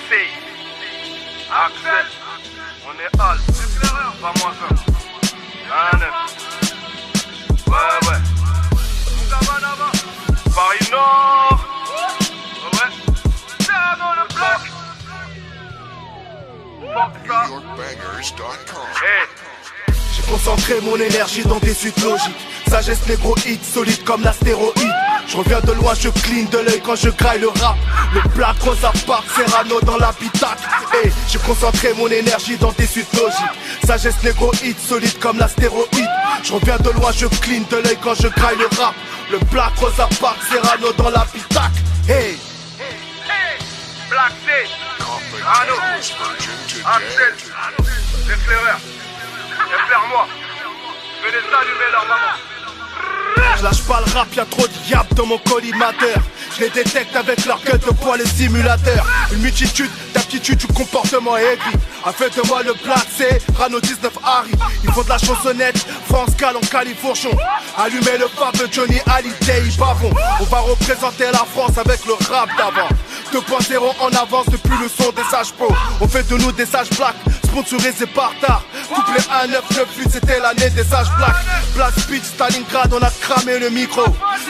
C, Axel, on est Al, pas moins un. Un neuf. Ouais. Paris Nord. Ouais. C'est dans le bloc. NewYorkBangers.com. Hey. J'ai concentré mon énergie dans des suites logiques. Sagesse négro hit, solide comme l'astéroïde. Je reviens de loin, je cligne de l'œil quand je graille le rap. Le Black Rosa Park, Serrano dans l'habitacle. Et j'ai concentré mon énergie dans des suites logiques. Sagesse négro hit, solide comme l'astéroïde. Je reviens de loin, je cligne de l'œil quand je graille le rap. Le Black Rosa Park, Serrano dans l'habitacle. Hey, Black C, Arnaud, Axel, l'éclaireur, éclaire-moi, venez s'allumer leur maman. je lâche pas le rap, y'a trop de diable dans mon collimateur. Je les détecte avec leur queue de poil et simulateur. Une multitude d'aptitudes du comportement aigri a fait de moi le Black C, Rano 19 Harry. Ils font de la chansonnette, France Cal en califourchon. Allumez le phare de Johnny Hallyday, ils bavons. On va représenter la France avec le rap d'avant. 2.0 en avance depuis le son des sages pros. On fait de nous des sages black, sponsorisés par Tar. Couplé 1998, c'était l'année des sages black. Blast Beach, Stalingrad, on a cramé le micro.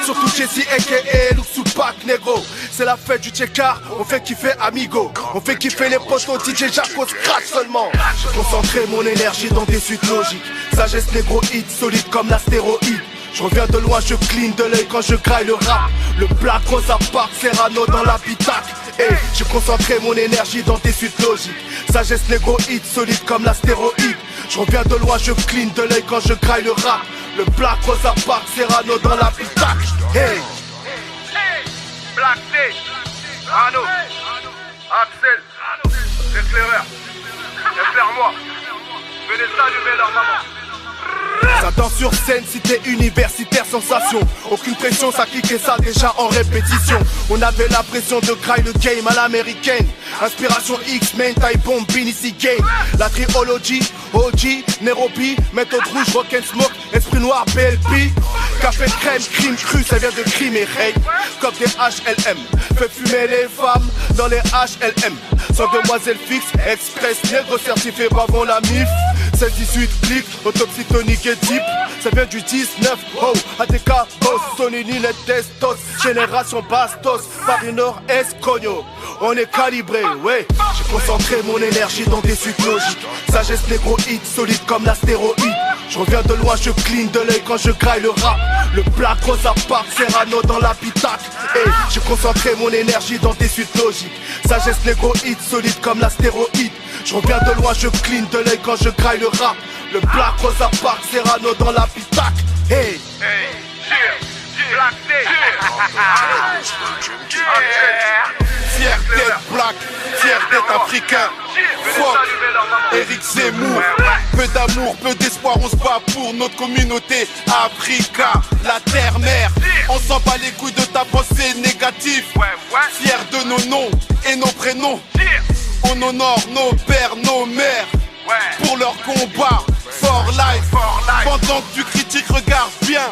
Surtout Jesse aka Luke Tupac Negro. C'est la fête du checkard, on fait kiffer Amigo. On fait kiffer les potos DJ Jaco Scratch seulement. J'ai concentré mon énergie dans des suites logiques. Sagesse négro hit, solide comme l'astéroïde. Je reviens de loin, je cligne de l'œil quand je graille le rap. Le Black Rosa Park, Serrano dans l'habitacle. Et j'ai concentré mon énergie dans des suites logiques. Sagesse négro hit, solide comme l'astéroïde. Je reviens de loin, je cligne de l'œil quand je graille le rap. Le Black Rosa Park, Serrano dans l'habitacle. Hey, Black C, Arnaud, Axel, l'éclaireur, éclaire-moi, venez s'allumer leur maman. ça danse sur scène, cité universitaire, sensation. Aucune pression, ça cliquait ça déjà en répétition. On avait la pression de graille le game à l'américaine. Inspiration X-Men, taille bomb, Binici Game. La triologie, OG, Nairobi, méthode rouge, rock'n'smoke, esprit noir, BLP. Café crème, crime cru, ça vient de crime et rey. Comme des HLM, fait fumer les femmes dans les HLM. Sans demoiselle fixe, express, négro certifié, bavon la MIF. 16-18 clics, autopsie tonique et deep. Ça vient du 19, oh, ATK, boss, Sony, Ninette, Testos, génération Bastos, Paris Nord, Escogno. On est calibré, ouais. J'ai concentré mon énergie dans des suites logiques. Sagesse négro hit, solide comme l'astéroïde. Je reviens de loin, je cligne de l'œil quand je graille le rap. Le Black Rosa Park, Serrano dans l'habitacle. Et j'ai concentré mon énergie dans des suites logiques. Sagesse négro hit, solide comme l'astéroïde. Je reviens de loin, je cligne de l'œil quand je graille le rap. Le Black Rosa Park, Serrano dans l'habitacle. Hey, Black C, fier d'être black, fier d'être africain. Fuck Eric Zemmour. Peu d'amour, peu d'espoir, on se bat pour notre communauté. Africa, la terre-mère. On s'en bat les couilles de ta pensée négative. Fier de nos noms et nos prénoms. On honore nos pères, nos mères. Pour leur combat, for life. Pendant que tu critiques, regarde bien.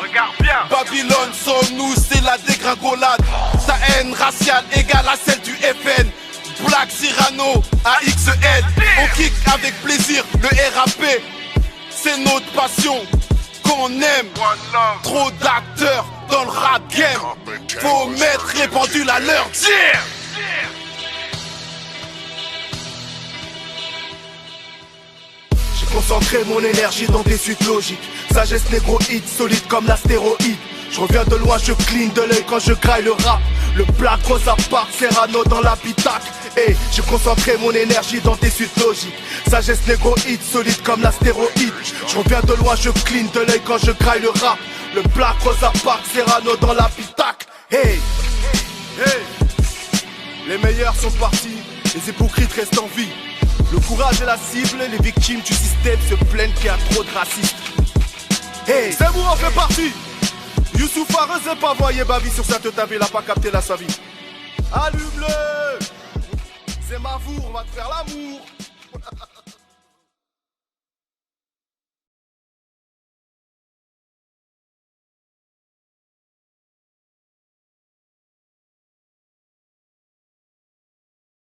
Babylone, sans nous, c'est la dégringolade. Ta haine raciale égale à celle du FN. Black Cyrano, AXL. On kick avec plaisir, le RAP. C'est notre passion qu'on aime. Trop d'acteurs dans le rap game. Faut mettre les pendules à l'heure. J'ai concentré mon énergie dans des suites logiques. Sagesse négro hit, solide comme l'astéroïde. Je reviens de loin, je cligne de l'œil quand je graille le rap. Le Black Rosa Park, Serrano dans l'habitacle. Et j'ai concentré mon énergie dans des suites logiques. Sagesse négro hit, solide comme l'astéroïde. Je reviens de loin, je cligne de l'œil quand je graille le rap. Le Black Rosa Park, Serrano dans l'habitacle. Hey, hey, les meilleurs sont partis, les hypocrites restent en vie. Le courage est la cible, les victimes du système se plaignent qu'il y a trop de racistes. Hey, Zemmour en fait partie. Youssouf Arezé pas voyé Babi sur sa tête, il a pas capté la sa vie. Allume-le. C'est ma four, on va te faire l'amour.